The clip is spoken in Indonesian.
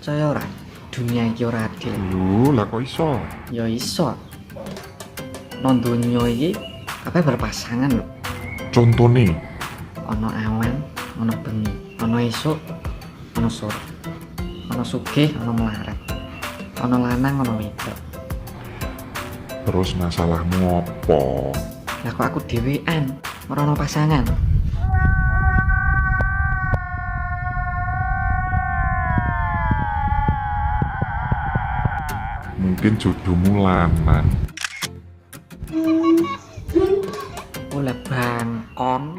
Percaya ora? Dunia iki ora adil. Lho, lah kok iso? Ya iso. Nang donya iki kabeh berpasangan lho. Contone, Ana awan, ana bengi, ana esuk, ana sore. Ana sugih, ana melarat. Ana lanang, ana wedok. terus masalahmu apa? Lah kok aku dhewean, ora ana pasangan. Mungkin jodohmu lanang. Oleh bangkon.